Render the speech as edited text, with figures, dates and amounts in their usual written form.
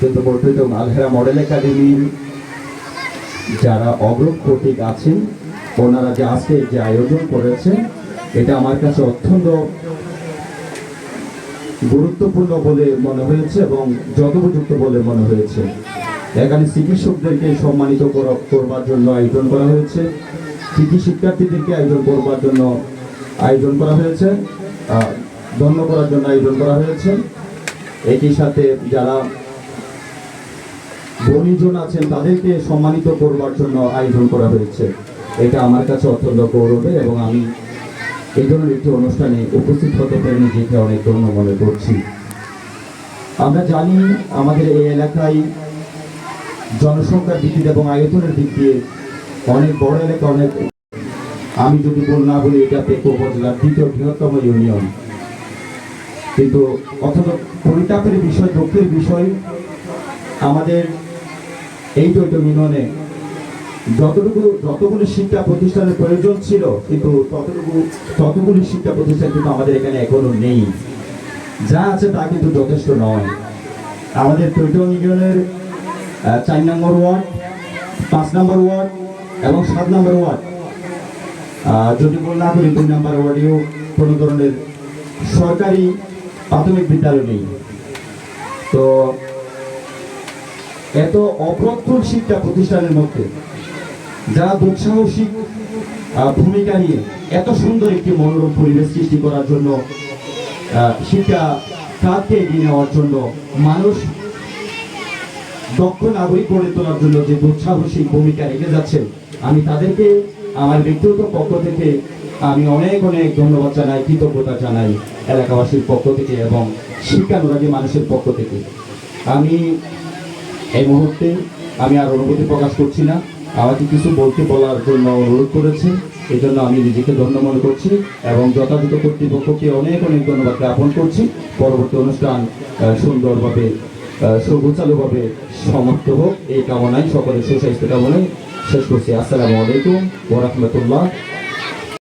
কিন্তু বর্ধিত আলহেরা মডেল একাডেমির যারা অগ্রগতিক আছেন ওনারা যে আজকে যে আয়োজন করেছেন এটা আমার কাছে অত্যন্ত গুরুত্বপূর্ণ বলে মনে হয়েছে এবং যথোপযুক্ত বলে মনে হয়েছে। এখানে চিকিৎসকদেরকে সম্মানিত করবার জন্য আয়োজন করা হয়েছে, কৃতি শিক্ষার্থীদেরকে আয়োজন করা হয়েছে, ধন্য করার জন্য আয়োজন করা হয়েছে। একই সাথে যারা বণিজন আছেন তাদেরকে সম্মানিত করবার জন্য আয়োজন করা হয়েছে। এটা আমার কাছে অত্যন্ত গৌরবের এবং আমি এই ধরনের একটি অনুষ্ঠানে উপস্থিত হতে পেরে নিজেকে অনেক ধন্য মনে করছি। আমরা জানি আমাদের এই এলাকায় জনসংখ্যার দিক দিয়ে এবং আয়তনের দিক দিয়ে অনেক বড় এলাকা, অনেক আমি যদি না বলি এটা পেকো উপজেলার দ্বিতীয় বৃহত্তম ইউনিয়ন। কিন্তু অথচ পরিতাপের বিষয়, দুঃখের বিষয়, আমাদের এই ইউনিয়নে যতগুলি শিক্ষা প্রতিষ্ঠানের প্রয়োজন ছিল কিন্তু ততগুলি শিক্ষা প্রতিষ্ঠান কিন্তু আমাদের এখানে এখনো নেই। যা আছে তা কিন্তু যথেষ্ট নয়। আমাদের টৈটন ইউনিয়নের 4 নম্বর ওয়ার্ড, 5 নম্বর ওয়ার্ড এবং 7 নম্বর ওয়ার্ড, যদি না করি 2 নম্বর ওয়ার্ডেও কোনো ধরনের সরকারি প্রাথমিক বিদ্যালয় নেই। তো এত অপ্রতুল শিক্ষা প্রতিষ্ঠানের মধ্যে যারা দুঃসাহসিক ভূমিকা নিয়ে এত সুন্দর একটি মনোরম পরিবেশ সৃষ্টি করার জন্য, শিক্ষা খাতকে এগিয়ে নেওয়ার জন্য, মানুষ দক্ষ নাগরিক গড়ে তোলার জন্য যে দুঃসাহসিক ভূমিকা রেখে যাচ্ছেন, আমি তাদেরকে আমার ব্যক্তিগত পক্ষ থেকে আমি অনেক অনেক ধন্যবাদ জানাই, কৃতজ্ঞতা জানাই এলাকাবাসীর পক্ষ থেকে এবং শিক্ষানুরাগী মানুষের পক্ষ থেকে। আমি এই মুহূর্তে আমি আর অনুভূতি প্রকাশ করছি না। আমাকে কিছু বলার জন্য অনুরোধ করেছে, এই জন্য আমি নিজেকে ধন্য মনে করছি এবং যথাযথ কর্তৃপক্ষকে অনেক অনেক ধন্যবাদ জ্ঞাপন করছি। পরবর্তী অনুষ্ঠান সুন্দরভাবে সুগোছালোভাবে সমাপ্ত হোক এই কামনায়, সকলের সুস্বাস্থ্য কামনায় শেষ করছি। আসসালামু আলাইকুম ওয়া রাহমাতুল্লাহ।